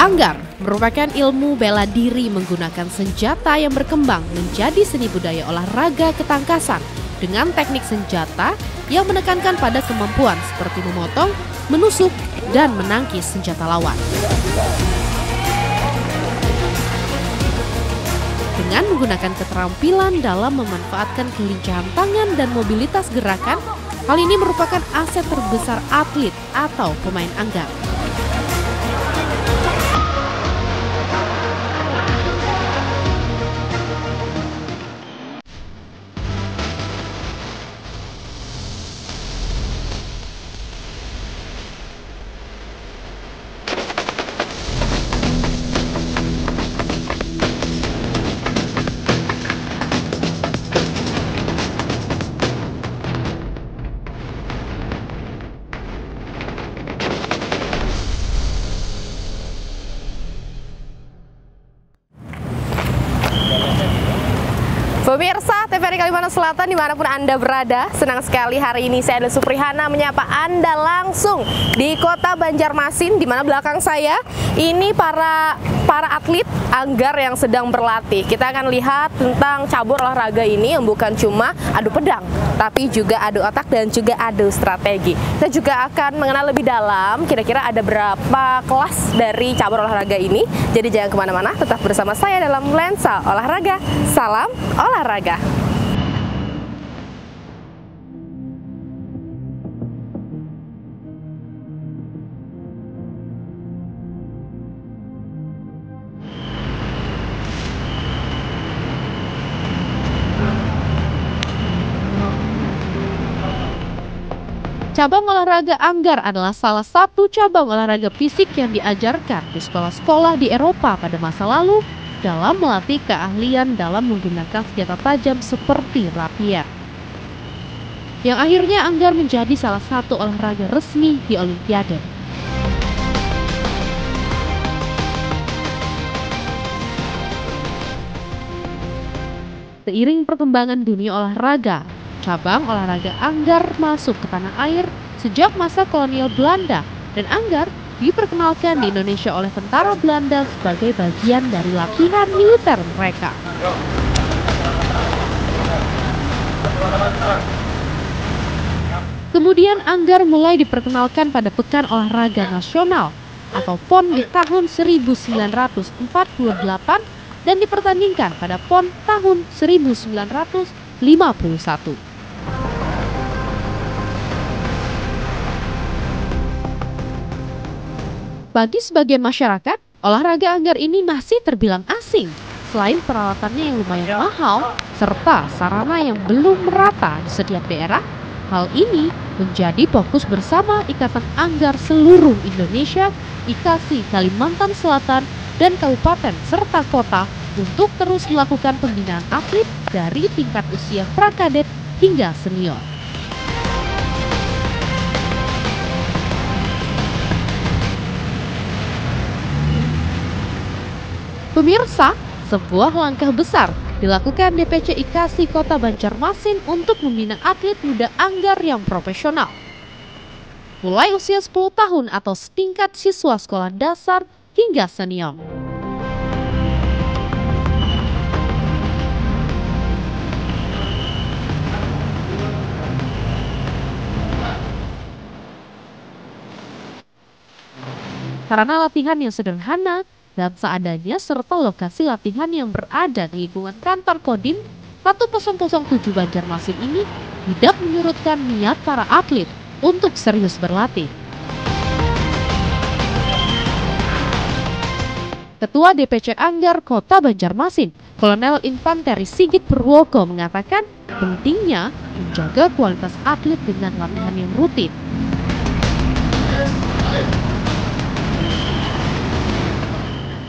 Anggar merupakan ilmu bela diri menggunakan senjata yang berkembang menjadi seni budaya olahraga ketangkasan dengan teknik senjata yang menekankan pada kemampuan seperti memotong, menusuk, dan menangkis senjata lawan. Dengan menggunakan keterampilan dalam memanfaatkan kelincahan tangan dan mobilitas gerakan, hal ini merupakan aset terbesar atlet atau pemain anggar. Pemirsa TVRI Kalimantan Selatan dimanapun Anda berada, senang sekali hari ini saya Ade Suprihana menyapa Anda langsung di kota Banjarmasin, di mana belakang saya ini para atlet anggar yang sedang berlatih. Kita akan lihat tentang cabur olahraga ini yang bukan cuma adu pedang, tapi juga adu otak dan juga adu strategi. Kita juga akan mengenal lebih dalam kira-kira ada berapa kelas dari cabur olahraga ini. Jadi jangan kemana-mana, tetap bersama saya dalam Lensa Olahraga. Salam olahraga. Cabang olahraga anggar adalah salah satu cabang olahraga fisik yang diajarkan di sekolah-sekolah di Eropa pada masa lalu dalam melatih keahlian dalam menggunakan senjata tajam seperti rapier. Yang akhirnya anggar menjadi salah satu olahraga resmi di Olimpiade. Seiring perkembangan dunia olahraga, cabang olahraga anggar masuk ke tanah air sejak masa kolonial Belanda, dan anggar diperkenalkan di Indonesia oleh tentara Belanda sebagai bagian dari latihan militer mereka. Kemudian anggar mulai diperkenalkan pada Pekan Olahraga Nasional atau PON di tahun 1948 dan dipertandingkan pada PON tahun 1951. Bagi sebagian masyarakat, olahraga anggar ini masih terbilang asing. Selain peralatannya yang lumayan mahal, serta sarana yang belum merata di setiap daerah, hal ini menjadi fokus bersama Ikatan Anggar Seluruh Indonesia, IKASI Kalimantan Selatan, dan kabupaten serta kota untuk terus melakukan pembinaan atlet dari tingkat usia prakadet hingga senior. Pemirsa, sebuah langkah besar dilakukan DPC IKASI Kota Banjarmasin untuk membina atlet muda anggar yang profesional. Mulai usia 10 tahun atau setingkat siswa sekolah dasar hingga senior. Sarana latihan yang sederhana dan seadanya serta lokasi latihan yang berada di lingkungan kantor Kodim 1007 Banjarmasin ini tidak menyurutkan niat para atlet untuk serius berlatih. Ketua DPC Anggar Kota Banjarmasin, Kolonel Infanteri Sigit Purwoko mengatakan pentingnya menjaga kualitas atlet dengan latihan yang rutin.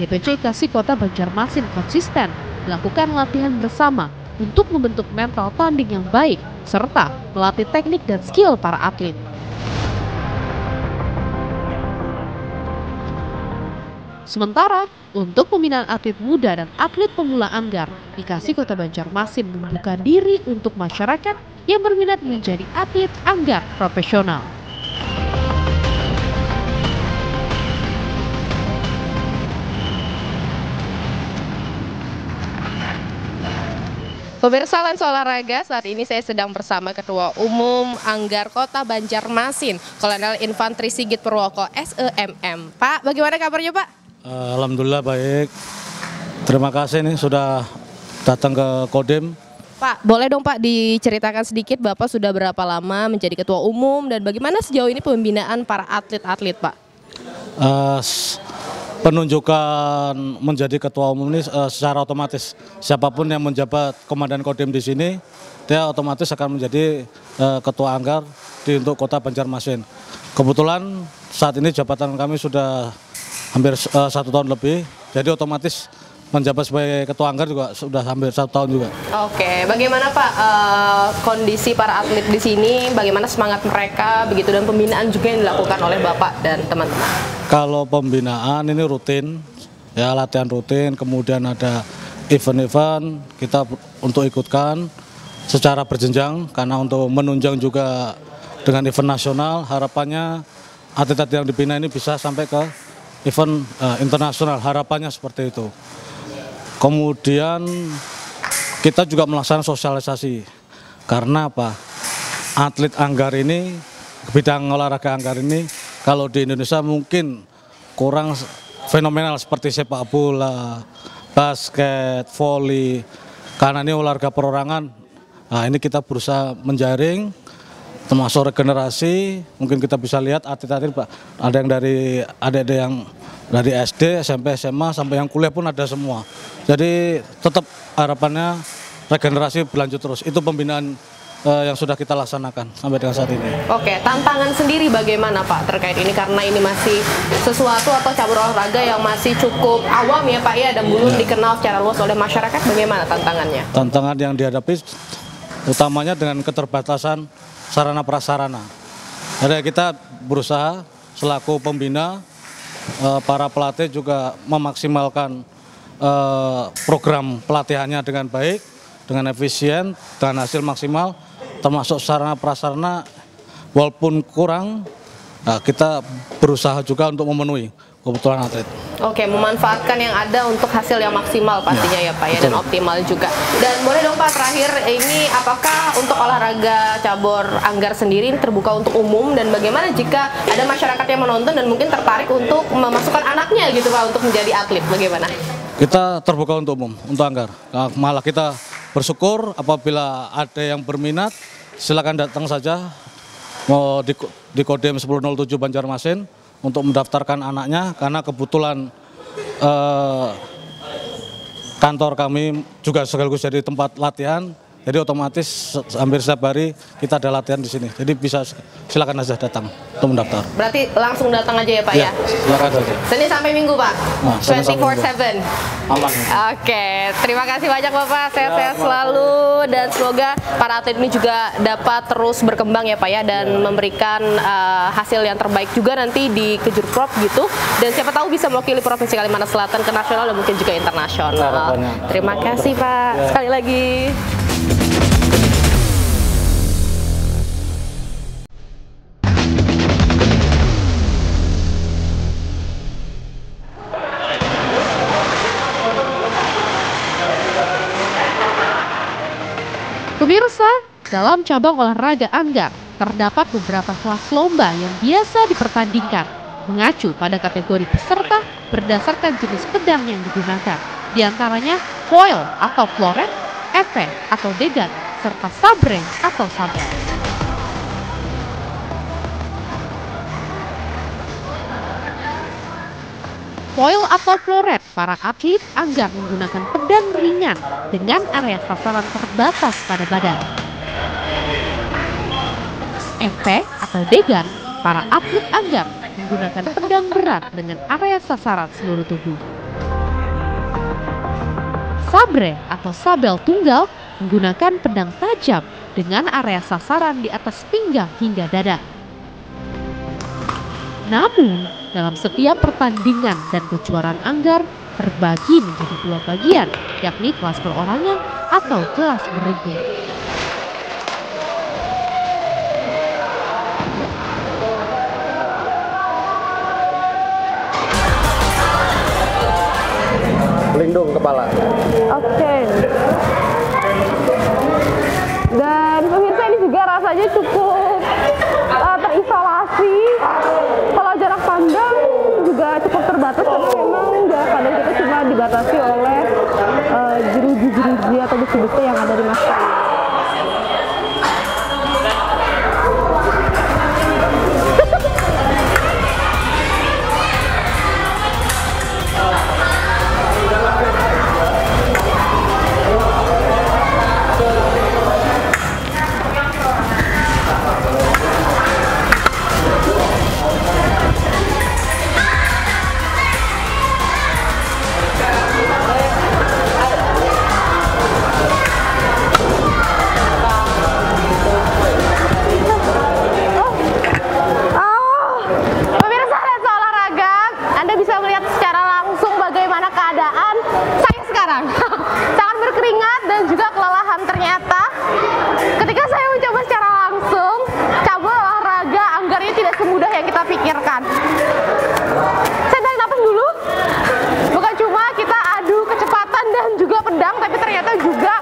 DPC IKASI Kota Banjarmasin konsisten melakukan latihan bersama untuk membentuk mental tanding yang baik serta melatih teknik dan skill para atlet. Sementara untuk pembinaan atlet muda dan atlet pemula anggar, IKASI Kota Banjarmasin membuka diri untuk masyarakat yang berminat menjadi atlet anggar profesional. Pemirsa Lensa Olahraga, saat ini saya sedang bersama Ketua Umum Anggar Kota Banjarmasin, Kolonel Infantri Sigit Purwoko, SEMM. Pak, bagaimana kabarnya Pak? Alhamdulillah baik. Terima kasih nih sudah datang ke Kodim. Pak, boleh dong Pak diceritakan sedikit Bapak sudah berapa lama menjadi Ketua Umum dan bagaimana sejauh ini pembinaan para atlet-atlet Pak? Penunjukan menjadi ketua umum ini secara otomatis siapapun yang menjabat komandan Kodim di sini dia otomatis akan menjadi ketua Anggar untuk Kota Banjarmasin. Kebetulan saat ini jabatan kami sudah hampir 1 tahun lebih, jadi otomatis menjabat sebagai ketua Anggar juga sudah hampir 1 tahun juga. Oke, bagaimana Pak kondisi para atlet di sini, bagaimana semangat mereka, begitu dan pembinaan juga yang dilakukan oleh Bapak dan teman-teman? Kalau pembinaan ini rutin, ya latihan rutin, kemudian ada event-event kita untuk ikutkan secara berjenjang karena untuk menunjang juga dengan event nasional, harapannya atlet-atlet yang dibina ini bisa sampai ke event internasional, harapannya seperti itu. Kemudian kita juga melaksanakan sosialisasi karena apa? Atlet Anggar ini, bidang olahraga Anggar ini kalau di Indonesia mungkin kurang fenomenal seperti sepak bola, basket, voli. Karena ini olahraga perorangan, nah ini kita berusaha menjaring termasuk regenerasi. Mungkin kita bisa lihat atlet-atlet ada yang dari adik-adik yang dari SD, SMP, SMA sampai yang kuliah pun ada semua. Jadi tetap harapannya regenerasi berlanjut terus. Itu pembinaan yang sudah kita laksanakan sampai dengan saat ini. Oke, tantangan sendiri bagaimana Pak terkait ini karena ini masih sesuatu atau cabur olahraga yang masih cukup awam ya Pak ya dan belum dikenal secara luas oleh masyarakat, bagaimana tantangannya? Tantangan yang dihadapi utamanya dengan keterbatasan sarana prasarana. Jadi kita berusaha selaku pembina, para pelatih juga memaksimalkan program pelatihannya dengan baik, dengan efisien, dengan hasil maksimal, termasuk sarana prasarana walaupun kurang, kita berusaha juga untuk memenuhi kebutuhan atlet. Oke, memanfaatkan yang ada untuk hasil yang maksimal pastinya ya Pak ya, dan optimal juga. Dan boleh dong Pak terakhir ini apakah untuk olahraga cabur Anggar sendiri terbuka untuk umum dan bagaimana jika ada masyarakat yang menonton dan mungkin tertarik untuk memasukkan anaknya gitu Pak untuk menjadi atlet, bagaimana? Kita terbuka untuk umum, untuk Anggar. Malah kita bersyukur apabila ada yang berminat silakan datang saja mau di Kodim 1007 Banjarmasin untuk mendaftarkan anaknya karena kebetulan kantor kami juga sekaligus jadi tempat latihan, jadi otomatis hampir setiap hari kita ada latihan di sini. Jadi bisa silakan aja datang untuk mendaftar. Berarti langsung datang aja ya Pak ya? Silakan saja. Senin sampai Minggu Pak? Nah, 24/7? Aman. Oke, terima kasih banyak Bapak, sehat-sehat selalu dan semoga para atlet ini juga dapat terus berkembang ya Pak ya dan memberikan hasil yang terbaik juga nanti di Kejurprov gitu dan siapa tahu bisa mewakili Provinsi Kalimantan Selatan ke nasional dan mungkin juga internasional. Terima kasih Pak, sekali lagi. Pemirsa, dalam cabang olahraga Anggar, terdapat beberapa kelas lomba yang biasa dipertandingkan, mengacu pada kategori peserta berdasarkan jenis pedang yang digunakan. Di antaranya foil atau floret, epee atau degan, serta sabre atau sabel. Foil atau floret, para atlet Anggar menggunakan pedang ringan dengan area sasaran terbatas pada badan. Epee atau degan, para atlet Anggar menggunakan pedang berat dengan area sasaran seluruh tubuh. Sabre atau sabel tunggal menggunakan pedang tajam dengan area sasaran di atas pinggang hingga dada. Namun, dalam setiap pertandingan dan kejuaraan Anggar terbagi menjadi 2 bagian, yakni kelas perorangan atau kelas beregu. Pelindung kepala. Oke. rasanya cukup terisolasi. Kalau jarak pandang juga cukup terbatas karena memang jarak pandang kita cuma dibatasi oleh jeruji-jeruji atau besi-besi yang ada di masker. Sangat berkeringat dan juga kelelahan. Ternyata ketika saya mencoba secara langsung, cabur olahraga anggarnya tidak semudah yang kita pikirkan. Saya tarik nafas dulu. Bukan cuma kita adu kecepatan dan juga pedang, tapi ternyata juga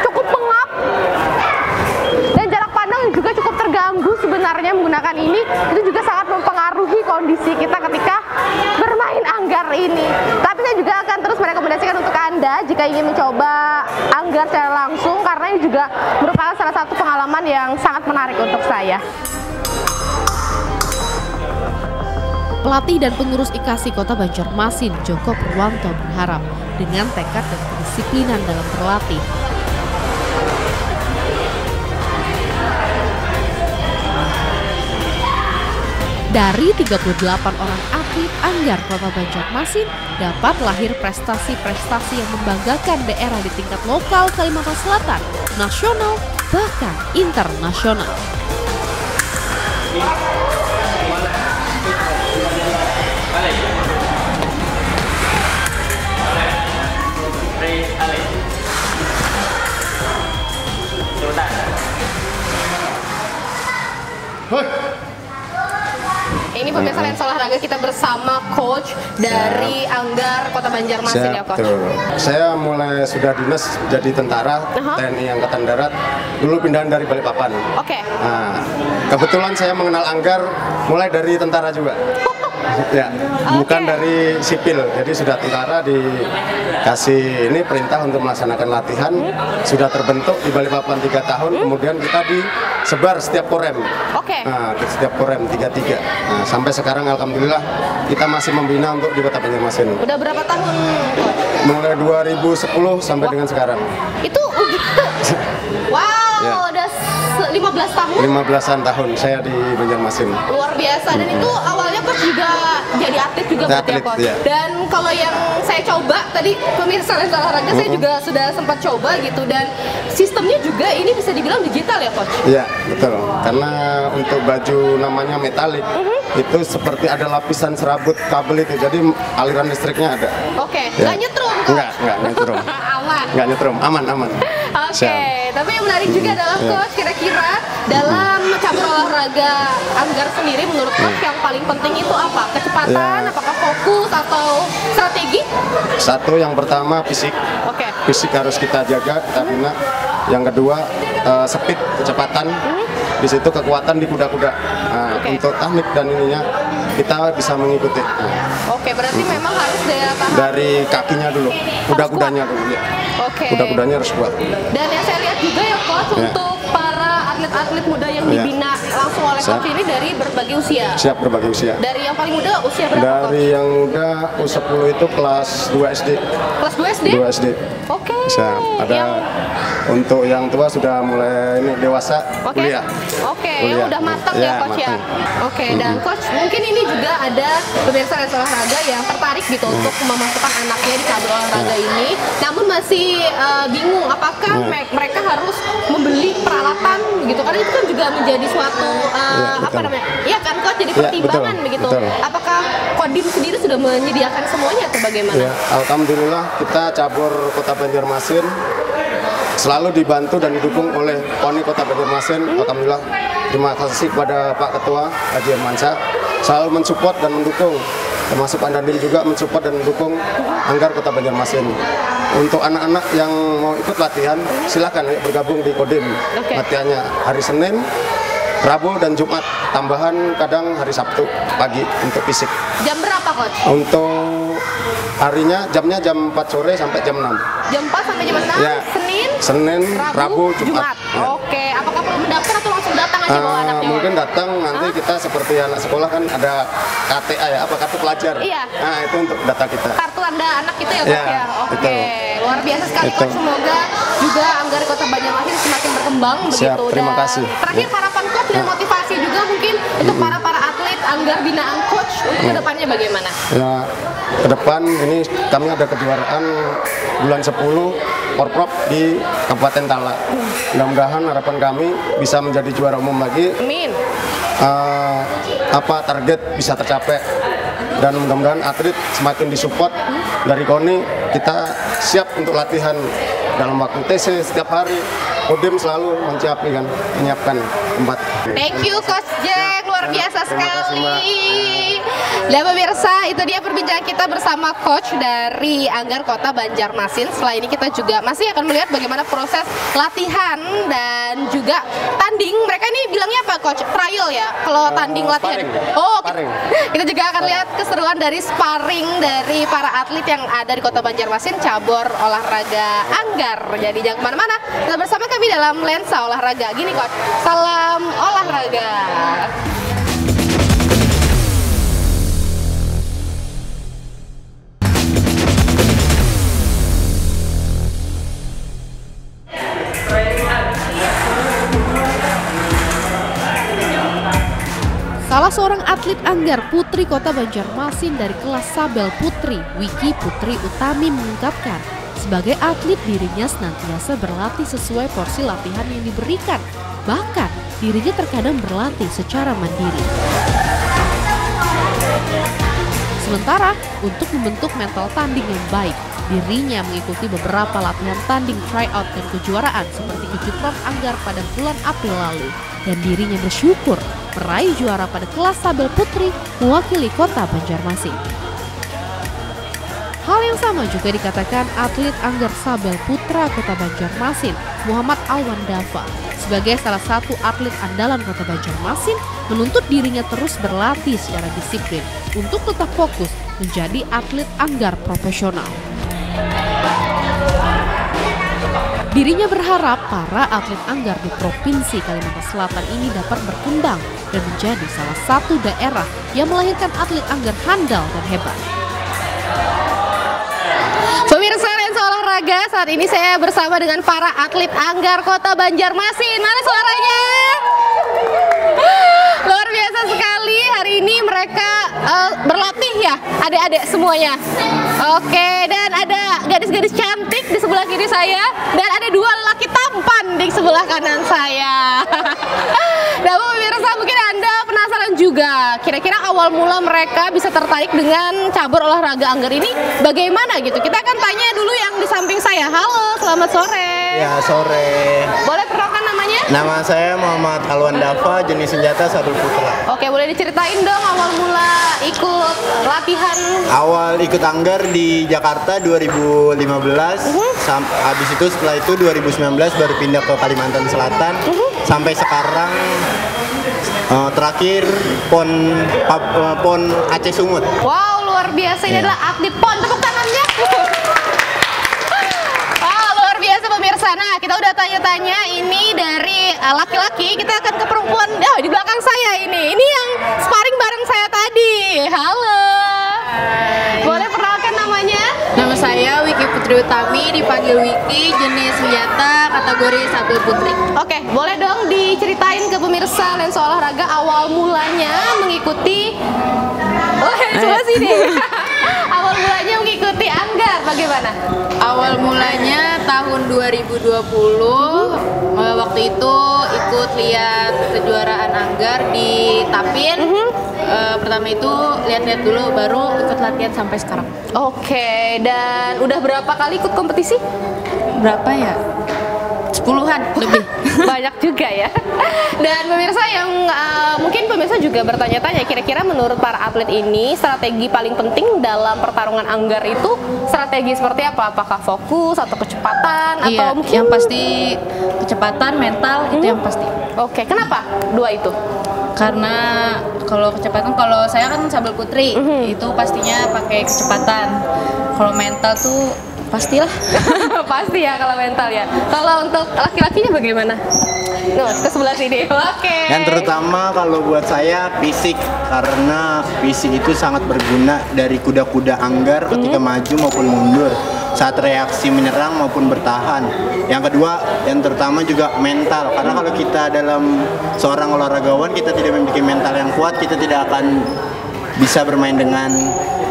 cukup pengap dan jarak pandang juga cukup terganggu sebenarnya menggunakan ini. Itu juga sangat mempengaruhi kondisi kita ketika bermain anggar ini. Tapi saya juga akan terus merekomendasikan untuk Anda jika ingin mencoba anggar secara langsung, karena ini juga merupakan salah satu pengalaman yang sangat menarik untuk saya. Pelatih dan pengurus IKASI Kota Banjarmasin, Joko Purwanto, berharap dengan tekad dan kedisiplinan dalam berlatih, dari 38 orang atlet anggar Kota Banjarmasin dapat lahir prestasi-prestasi yang membanggakan daerah di tingkat lokal Kalimantan Selatan, nasional, bahkan internasional. Ini pemirsa Lensa Olahraga, kita bersama coach dari Anggar Kota Banjarmasin. Ya, coach. Saya mulai sudah dinas jadi tentara TNI Angkatan Darat, dulu pindahan dari Balikpapan. Oke. Nah, kebetulan saya mengenal Anggar mulai dari tentara juga. Ya, bukan dari sipil, jadi sudah tentara dikasih ini perintah untuk melaksanakan latihan, sudah terbentuk di Balikpapan 3 tahun, kemudian kita disebar setiap korem. Oke. Nah, setiap korem 3-3. Nah, sampai sekarang alhamdulillah kita masih membina untuk di Kota Banjarmasin. Udah berapa tahun, coach? Mulai 2010 sampai dengan sekarang. Itu wow, Ya. udah 15 tahun. 15-an tahun saya di Banjarmasin. Luar biasa. Dan itu awalnya coach juga jadi atlet juga berarti ya, coach. Ya. Dan kalau yang saya coba tadi pemirsa Lensa Olahraga, saya juga sudah sempat coba gitu, dan sistemnya juga ini bisa dibilang digital ya, coach? Iya, betul. Karena untuk baju namanya metalik, itu seperti ada lapisan serabut kabel itu, jadi aliran listriknya ada. Oke, Ya. nggak nyetrum, coach? Nggak nyetrum. Aman. Nggak nyetrum, aman. Oke, tapi yang menarik juga adalah coach, kira-kira dalam cabur olahraga anggar sendiri menurut coach yang paling penting itu apa? Kecepatan, Ya. apakah fokus atau strategi? Satu, yang pertama fisik. Oke. Fisik harus kita jaga, kita bina. Yang kedua, speed, kecepatan. Di situ kekuatan di kuda-kuda. Nah, untuk teknik dan ininya kita bisa mengikuti. Oke, berarti memang harus daya tahan Dari kakinya dulu, kuda-kudanya dulu. Ya. Oke. Kuda-kudanya harus kuat. Dan yang saya lihat juga ya, coach, Ya. untuk para atlet-atlet muda yang Ya. dibina langsung oleh Siap. coach ini dari berbagai usia. Siap berbagai usia. Dari yang paling muda usia berapa, Dari coach? yang muda U10 itu kelas 2 SD. Kelas 2 SD? 2 SD. Oke. Siap. Ada untuk yang tua sudah mulai ini dewasa Oke. kuliah. Oke, Kuliah. yang udah matang ya, Ya, coach ya. matang. Oke, dan coach mungkin ini juga ada pemirsa Lensa Olahraga yang tertarik gitu untuk memasukkan anaknya di cabur olahraga ini, namun masih bingung apakah mereka harus membeli peralatan gitu, karena itu kan juga menjadi suatu apa betul. namanya? Iya kan, coach, jadi Ya, pertimbangan betul, begitu. betul. Apakah Kodim sendiri sudah menyediakan semuanya atau bagaimana? Ya, alhamdulillah kita cabur Kota Banjarmasin selalu dibantu dan didukung oleh PONI Kota Banjarmasin. Alhamdulillah, terima kasih kepada Pak Ketua Haji Hermansyah selalu mensupport dan mendukung, termasuk Pak Dandim juga mensupport dan mendukung Anggar Kota Banjarmasin. Untuk anak-anak yang mau ikut latihan, silakan ya, bergabung di Kodim. Oke. Latihannya hari Senin, Rabu dan Jumat. Tambahan kadang hari Sabtu pagi untuk fisik. Jam berapa, Coach? Untuk harinya jamnya jam 4 sore sampai jam 6. Jam 4 sampai jam 6, Ya. Senin, Rabu, Jumat. Ya. Oke, apakah perlu mendaftar atau langsung datang aja bawa anaknya? Mungkin datang nanti kita seperti anak sekolah kan ada KTA ya, apa kartu pelajar. Iya. Nah, itu untuk data kita. Kartu Anda anak gitu ya, Coach Ya, ya? Oke, betul. luar biasa sekali, Betul. Coach. Semoga juga Anggar Kota Banjarmasin semakin berkembang Siap, begitu. terima Dan kasih. terakhir Ya. harapan Coach dan motivasi juga mungkin untuk para atlet Anggar binaan Coach untuk kedepannya bagaimana? Ya, ke depan ini kami ada kejuaraan bulan 10 Porprov di Kabupaten Tala. Mudah-mudahan harapan kami bisa menjadi juara umum lagi. Amin. Target bisa tercapai dan mudah-mudahan atlet semakin disupport dari KONI. Kita siap untuk latihan dalam waktu TC setiap hari. Kodim selalu menyiapkan tempat. Thank you Coach Jack, luar biasa Terima kasih, sekali. Mbak. Dan pemirsa, itu dia perbincangan kita bersama Coach dari Anggar Kota Banjarmasin. Setelah ini kita juga masih akan melihat bagaimana proses latihan dan juga tanding. Mereka ini bilangnya apa, Coach? Trial ya? Kalau tanding latihan. Sparring. Oh, Sparring. kita juga akan lihat keseruan dari sparring dari para atlet yang ada di Kota Banjarmasin cabur olahraga Anggar. Jadi jangan kemana-mana, kita bersama kami dalam Lensa Olahraga. Gini Coach, salam olahraga. Salah seorang atlet Anggar Putri Kota Banjarmasin dari kelas Sabel Putri, Wiki Putri Utami mengungkapkan, sebagai atlet dirinya senantiasa berlatih sesuai porsi latihan yang diberikan. Bahkan dirinya terkadang berlatih secara mandiri. Sementara untuk membentuk mental tanding yang baik, dirinya mengikuti beberapa latihan tanding tryout dan kejuaraan seperti Kejutron Anggar pada bulan April lalu. Dan dirinya bersyukur meraih juara pada kelas Sabel Putri mewakili Kota Banjarmasin. Hal yang sama juga dikatakan atlet Anggar Sabel Putra Kota Banjarmasin, Muhammad Alwan Dava. Sebagai salah satu atlet andalan Kota Banjarmasin, menuntut dirinya terus berlatih secara disiplin untuk tetap fokus menjadi atlet Anggar profesional. Dirinya berharap para atlet Anggar di Provinsi Kalimantan Selatan ini dapat berkembang dan menjadi salah satu daerah yang melahirkan atlet Anggar handal dan hebat. Pemirsa Lensa Olahraga, saat ini saya bersama dengan para atlet Anggar Kota Banjarmasin. Mana suaranya? Luar biasa sekali, hari ini mereka berlatih ya, adik-adik semuanya. Oke, dan ada gadis-gadis cantik di sebelah kiri saya, dan ada dua lelaki tampan di sebelah kanan saya. Nah, pemirsa, mungkin Anda penasaran juga, kira-kira awal mula mereka bisa tertarik dengan cabur olahraga Anggar ini bagaimana gitu. Kita akan tanya dulu yang di samping saya. Halo, selamat sore. Ya, sore. Boleh perkenalkan namanya? Nama saya Muhammad Alwan Dava, jenis senjata Sabel Putra. Oke, boleh diceritain dong awal mula ikut latihan. Awal ikut Anggar di Jakarta 2015, habis itu setelah itu 2019 baru pindah ke Kalimantan Selatan, sampai sekarang terakhir PON Aceh Sumut. Wow, luar biasa, ini adalah atlet PON, tepuk tangannya. Luar biasa pemirsa. Nah, kita udah tanya-tanya ini dari laki-laki, kita akan ke perempuan. Di belakang saya ini yang sparring bareng saya tadi. Halo. Boleh perkenalkan namanya? Nama saya Wiki Putri Utami, dipanggil Wiki, jenis senjata kategori Sabel Putri. Oke, boleh dong diceritain ke pemirsa Lensa Olahraga awal mulanya mengikuti coba sini. Awal mulanya mengikuti Anggar bagaimana? Awal mulanya tahun 2020, waktu itu ikut lihat kejuaraan Anggar di Tapin. Pertama itu lihat-lihat dulu, baru ikut latihan sampai sekarang. Oke, dan udah berapa kali ikut kompetisi? Berapa ya? 10 puluhan lebih. Banyak juga ya. Dan pemirsa yang mungkin pemirsa juga bertanya-tanya, kira-kira menurut para atlet ini strategi paling penting dalam pertarungan Anggar itu strategi seperti apa? Apakah fokus atau kecepatan atau Iya, mungkin yang pasti kecepatan, mental itu yang pasti. Oke, kenapa dua itu? Karena kalau kecepatan, kalau saya kan sabel putri, itu pastinya pakai kecepatan. Kalau mental tuh pastilah. Pasti ya kalau mental ya. Kalau untuk laki-lakinya bagaimana? No, ke sebelah sini. Oke. Yang terutama kalau buat saya fisik, karena fisik itu sangat berguna dari kuda-kuda Anggar ketika maju maupun mundur, saat reaksi menyerang maupun bertahan. Yang kedua, yang terutama juga mental, karena kalau kita dalam seorang olahragawan kita tidak memiliki mental yang kuat, kita tidak akan bisa bermain dengan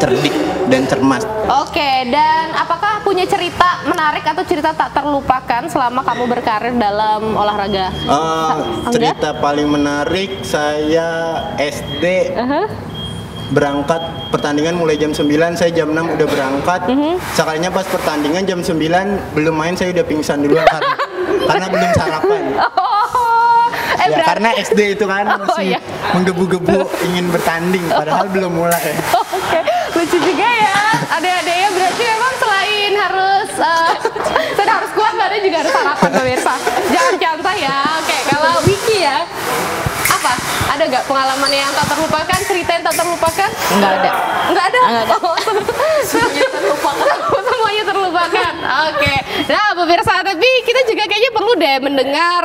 cerdik dan cermas. Oke, dan apakah punya cerita menarik atau cerita tak terlupakan selama kamu berkarir dalam olahraga? Cerita paling menarik, saya SD berangkat pertandingan mulai jam 9, saya jam 6 udah berangkat. Sekalinya pas pertandingan jam 9 belum main, saya udah pingsan duluan karena belum sarapan. Ya, karena SD itu kan masih menggebu-gebu ingin bertanding, padahal belum mulai. Oke, lucu juga ya. Adik-adiknya berarti memang selain harus harus kuat, badan juga harus sarapan pemirsa. Jangan santai ya. Oke, kalau Wiki ya, apa? Ada nggak pengalaman yang tak terlupakan, cerita yang tak terlupakan? Nggak ada. Nggak ada? Nggak ada. Semuanya terlupakan. Semuanya terlupakan. Oke. Nah, pemirsa, tapi kita juga kayaknya perlu deh mendengar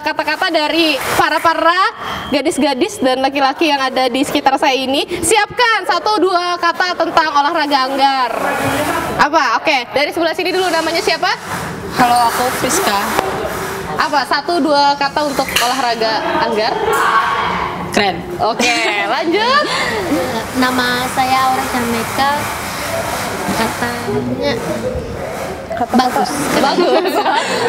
kata-kata dari para gadis-gadis dan laki-laki yang ada di sekitar saya ini. Siapkan 1-2 kata tentang olahraga Anggar. Apa? Oke, dari sebelah sini dulu, namanya siapa? Kalau aku Friska. Apa? 1-2 kata untuk olahraga Anggar. Keren. Oke, lanjut. Nama saya Aura Jameka. Katanya bagus. Bagus.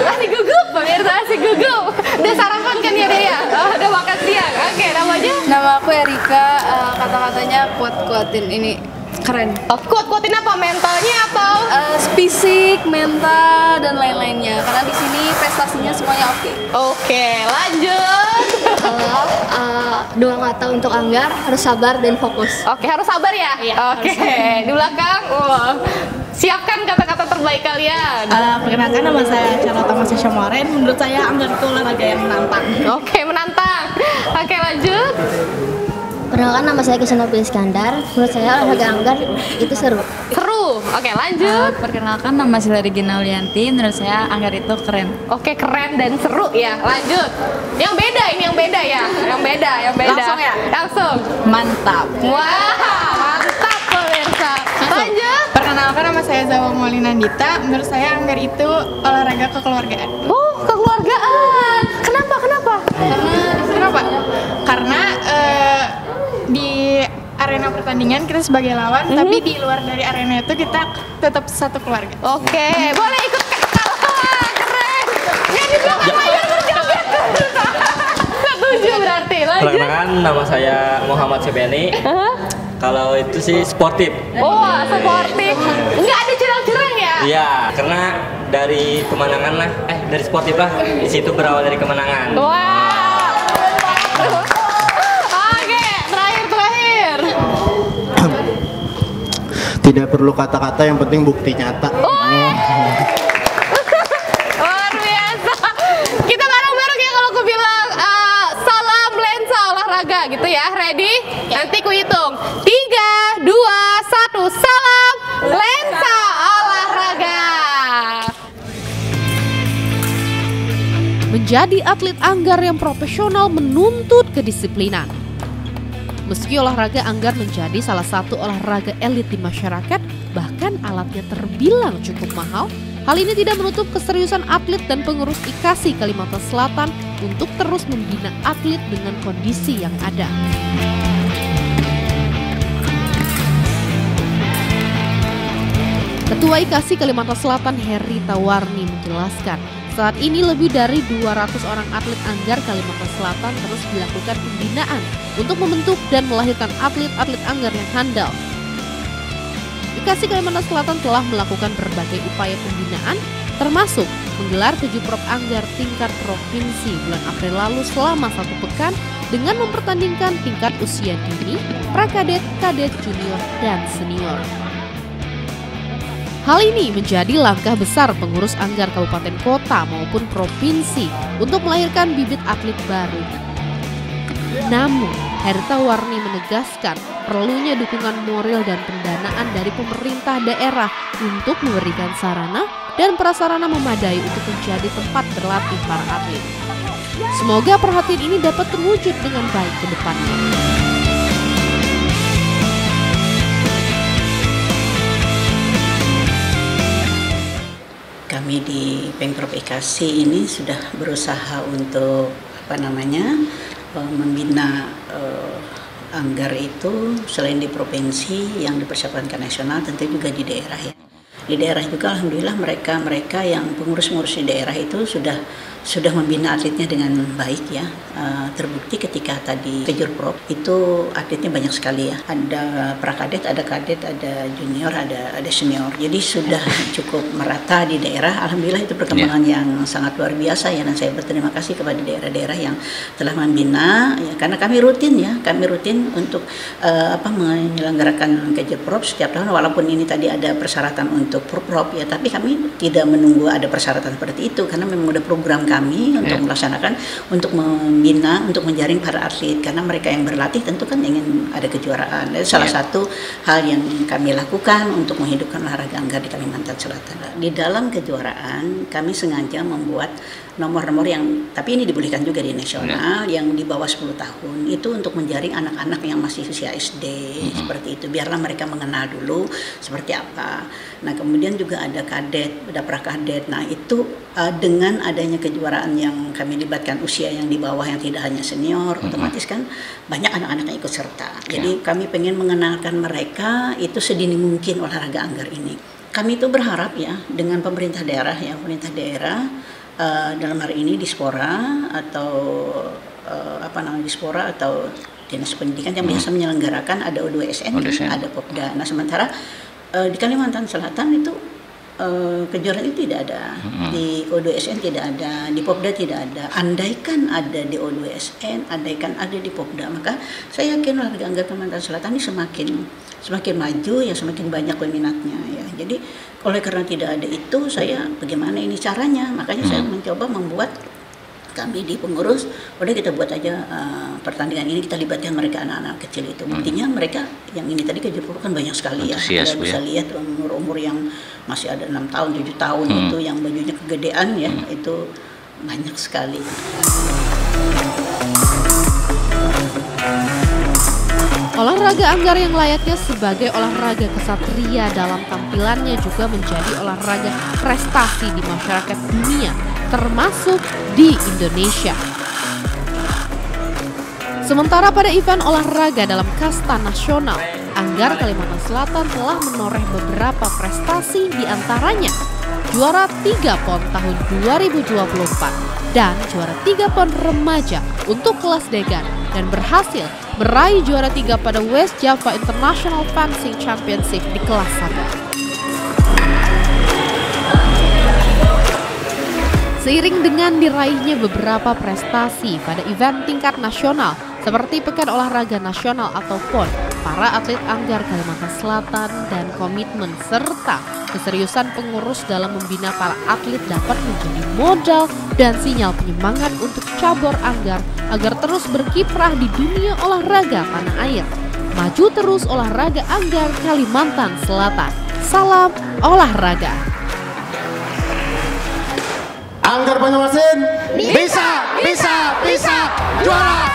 Asik gugup, pemirsa, asik gugup. Udah sarapan kan ya dia? Oh, udah makan siang. Oke, namanya? Nama aku Erika. Kata-katanya kuat-kuatin ini. Keren. Oh, kuat-kuatin apa? Mentalnya atau? Fisik, mental, dan lain-lainnya. Karena di sini prestasinya semuanya oke. Oke, lanjut. Kalau dua kata untuk Anggar, harus sabar dan fokus. Oke, harus sabar ya? Iya, Oke, di belakang. Wah. Siapkan kata-kata terbaik kalian. Perkenalkan, nama saya Charlotte Masya Syamaren. Menurut saya Anggar itu olahraga yang menantang. Oke, menantang. Oke, lanjut. Perkenalkan, nama saya Kisanopi Iskandar. Menurut saya olahraga Anggar itu seru. Seru. Oke, lanjut. Perkenalkan, nama saya Regina Ulianti. Menurut saya Anggar itu keren. Oke, keren dan seru ya. Lanjut. Yang beda, ini yang beda ya. Yang beda. Langsung ya? Langsung. Mantap. Wah, mantap pemirsa. Lanjut. Perkenalkan, nama saya Zawa Maulina Nandita. Menurut saya Anggar itu olahraga kekeluargaan. Oh, kekeluargaan. Kenapa? Karena di arena pertandingan kita sebagai lawan, tapi di luar dari arena itu kita tetap satu keluarga. Oke, boleh ikut wah, keren. Ya di belakang layar berjoget. Setuju berarti. Lanjut. Perkenalkan, nama saya Muhammad Sebeni. Kalau itu sih sportif. Wah, sportif. Nggak ada curang-curang ya? Iya, karena dari kemenangan lah, dari sportif lah. Di situ berawal dari kemenangan. Wah. Oke, terakhir. Tidak perlu kata-kata, yang penting bukti nyata. Luar biasa. Kita bareng-bareng ya kalau aku bilang salam lensa olahraga gitu ya. Ready? Nanti ku hitung. 3, 2, 1. Salam lensa olahraga. Menjadi atlet Anggar yang profesional menuntut kedisiplinan. Meski olahraga Anggar menjadi salah satu olahraga elit di masyarakat, bahkan alatnya terbilang cukup mahal, hal ini tidak menutup keseriusan atlet dan pengurus IKASI Kalimantan Selatan untuk terus membina atlet dengan kondisi yang ada. Ketua IKASI Kalimantan Selatan Heri Tawarni menjelaskan, saat ini lebih dari 200 orang atlet Anggar Kalimantan Selatan terus dilakukan pembinaan untuk membentuk dan melahirkan atlet-atlet Anggar yang handal. IKASI Kalimantan Selatan telah melakukan berbagai upaya pembinaan, termasuk menggelar Kejurprop Anggar tingkat provinsi bulan April lalu selama 1 pekan dengan mempertandingkan tingkat usia dini, prakadet, kadet, junior, dan senior. Hal ini menjadi langkah besar pengurus Anggar kabupaten kota maupun provinsi untuk melahirkan bibit atlet baru. Namun, Herta Warni menegaskan perlunya dukungan moral dan pendanaan dari pemerintah daerah untuk memberikan sarana dan prasarana memadai untuk menjadi tempat berlatih para atlet. Semoga perhatian ini dapat terwujud dengan baik ke depannya. Kami di Pemprov IKASI ini sudah berusaha untuk membina Anggar itu selain di provinsi yang dipersiapkan ke nasional, tentu juga di daerah ya. Di daerah juga alhamdulillah mereka yang pengurus-pengurus di daerah itu sudah membina atletnya dengan baik ya. Terbukti ketika tadi Kejurprop itu atletnya banyak sekali ya. Ada prakadet, ada kadet, ada junior, ada senior. Jadi sudah cukup merata di daerah. Alhamdulillah itu perkembangan yang sangat luar biasa ya, dan saya berterima kasih kepada daerah-daerah yang telah membina ya, karena kami rutin untuk menyelenggarakan Kejurprop setiap tahun, walaupun ini tadi ada persyaratan untuk Purprop ya, tapi kami tidak menunggu ada persyaratan seperti itu karena memang ada program kami untuk melaksanakan, untuk membina, untuk menjaring para atlet, karena mereka yang berlatih tentu kan ingin ada kejuaraan. Dan salah satu hal yang kami lakukan untuk menghidupkan olahraga Anggar di Kalimantan Selatan. Di dalam kejuaraan kami sengaja membuat nomor-nomor yang, tapi ini dibolehkan juga di nasional, yang di bawah 10 tahun itu untuk menjaring anak-anak yang masih usia SD seperti itu, biarlah mereka mengenal dulu seperti apa. Nah kemudian juga ada kadet, ada prakadet. Nah itu dengan adanya kejuaraan yang kami libatkan usia yang di bawah, yang tidak hanya senior, otomatis kan banyak anak-anak yang ikut serta. Jadi kami pengen mengenalkan mereka itu sedini mungkin olahraga Anggar ini. Kami itu berharap ya dengan pemerintah daerah ya, dalam hari ini Dispora atau Dispora atau Dinas Pendidikan yang biasa menyelenggarakan, ada O2SN, ada Popda. Nah sementara di Kalimantan Selatan itu kejuaraan itu tidak ada, di O2SN tidak ada, di Popda tidak ada. Andaikan ada di O2SN, andaikan ada di Popda, maka saya yakin olahraga Anggar Kalimantan Selatan ini semakin maju ya, semakin banyak peminatnya ya. Jadi oleh karena tidak ada itu, saya bagaimana ini caranya, makanya saya mencoba membuat, kami di pengurus udah kita buat aja pertandingan ini, kita libatkan mereka anak-anak kecil itu. Buktinya mereka yang ini tadi Kejurprop kan banyak sekali ya. Kita bisa lihat umur-umur yang masih ada 6 tahun, 7 tahun itu yang bajunya kegedean ya, itu banyak sekali. Olahraga Anggar yang layaknya sebagai olahraga kesatria dalam tampilannya juga menjadi olahraga prestasi di masyarakat dunia, termasuk di Indonesia. Sementara pada event olahraga dalam kasta nasional, Anggar Kalimantan Selatan telah menoreh beberapa prestasi, di antaranya juara 3 PON tahun 2024 dan juara 3 PON remaja untuk kelas Degan, dan berhasil meraih juara 3 pada West Java International Fencing Championship di kelas Saga. Seiring dengan diraihnya beberapa prestasi pada event tingkat nasional seperti Pekan Olahraga Nasional atau PON, para atlet Anggar Kalimantan Selatan dan komitmen serta keseriusan pengurus dalam membina para atlet dapat menjadi modal dan sinyal penyemangat untuk cabur Anggar agar terus berkiprah di dunia olahraga tanah air. Maju terus olahraga Anggar Kalimantan Selatan. Salam olahraga. Anggar Banjarmasin bisa juara.